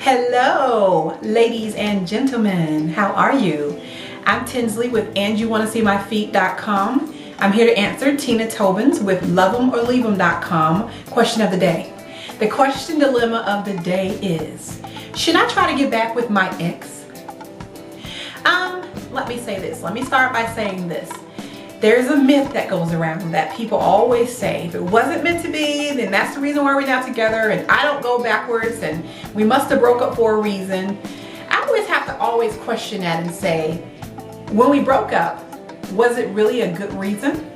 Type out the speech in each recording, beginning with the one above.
Hello, ladies and gentlemen. How are you? I'm Tinsley with AndYouWannaSeeMyFeet.com. I'm here to answer Tina Tobin's with Luvemorleavem.com question of the day. The question dilemma of the day is, should I try to get back with my ex? Let me say this. Let me start by saying this. There's a myth that goes around that people always say, if it wasn't meant to be, then that's the reason why we're not together, and I don't go backwards, and we must have broke up for a reason. I always have to question that and say, when we broke up, was it really a good reason?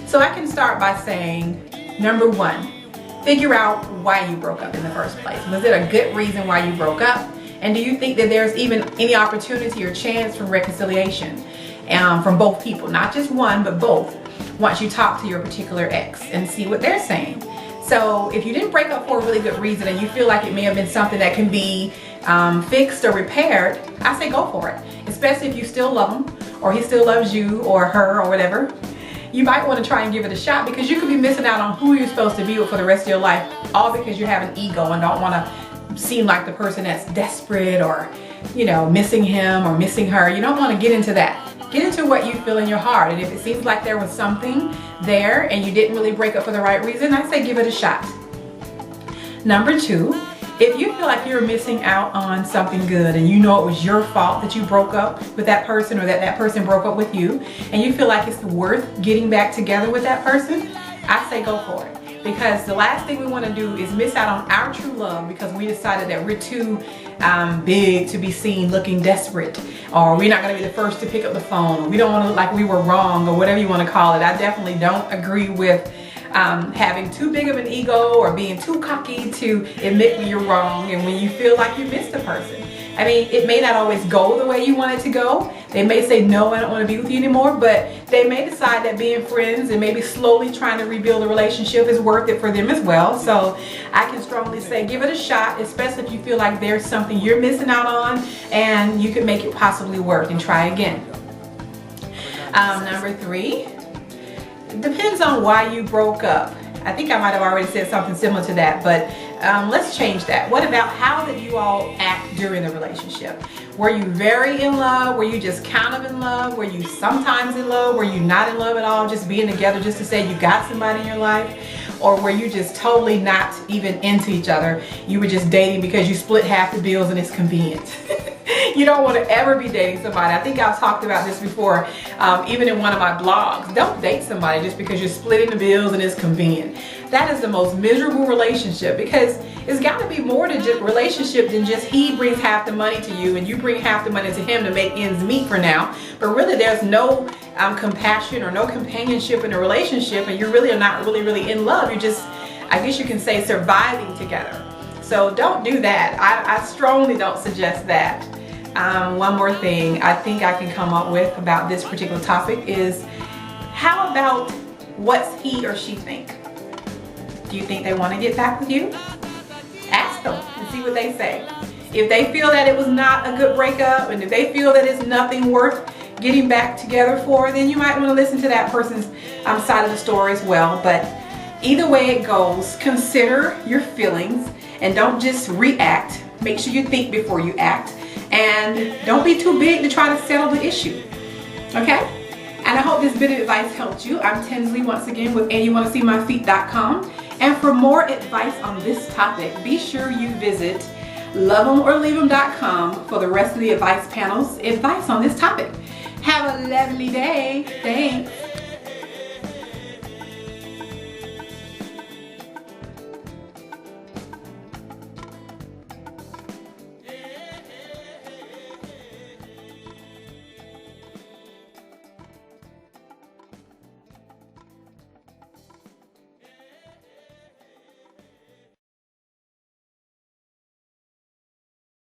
So I can start by saying, number one, figure out why you broke up in the first place. Was it a good reason why you broke up? And do you think that there's even any opportunity or chance for reconciliation from both people? Not just one, but both, once you talk to your particular ex and see what they're saying. So if you didn't break up for a really good reason and you feel like it may have been something that can be fixed or repaired, I say go for it. Especially if you still love him, or he still loves you, or her, or whatever. You might want to try and give it a shot, because you could be missing out on who you're supposed to be with for the rest of your life, all because you have an ego and don't want to seem like the person that's desperate, or missing him or missing her. You don't want to get into that. Get into what you feel in your heart, and if it seems like there was something there and you didn't really break up for the right reason, I say give it a shot. Number two, if you feel like you're missing out on something good and you know it was your fault that you broke up with that person, or that person broke up with you, and you feel like it's worth getting back together with that person, I say go for it. Because the last thing we want to do is miss out on our true love because we decided that we're too big to be seen looking desperate, or we're not going to be the first to pick up the phone, or we don't want to look like we were wrong, or whatever you want to call it. I definitely don't agree with having too big of an ego or being too cocky to admit when you're wrong and when you feel like you missed a person. I mean, it may not always go the way you want it to go. They may say, no, I don't want to be with you anymore, but they may decide that being friends and maybe slowly trying to rebuild a relationship is worth it for them as well. So I can strongly say give it a shot, especially if you feel like there's something you're missing out on and you can make it possibly work, and try again. Number three, it depends on why you broke up. I think I might have already said something similar to that, but let's change that. What about how did you all act during the relationship? Were you very in love? Were you just kind of in love? Were you sometimes in love? Were you not in love at all, just being together just to say you got somebody in your life? Or were you just totally not even into each other? You were just dating because you split half the bills and it's convenient. You don't want to ever be dating somebody. I think I've talked about this before, even in one of my blogs. Don't date somebody just because you're splitting the bills and it's convenient. That is the most miserable relationship, because it's got to be more to just relationship than just he brings half the money to you and you bring half the money to him to make ends meet for now. But really there's no compassion or no companionship in a relationship, and you really are not really in love. You're just, I guess you can say, surviving together. So don't do that. I strongly don't suggest that. One more thing I think I can come up with about this particular topic is, how about what's he or she think? Do you think they want to get back with you? Ask them and see what they say. If they feel that it was not a good breakup, and if they feel that it's nothing worth getting back together for, then you might want to listen to that person's side of the story as well. But either way it goes, consider your feelings and don't just react. Make sure you think before you act. And don't be too big to try to settle the issue, okay? And I hope this bit of advice helped you. I'm Tinsley once again with AndYouWannaSeeMyFeet.com. And for more advice on this topic, be sure you visit Luvemorleavem.com for the rest of the advice panels, advice on this topic. Have a lovely day. Thanks.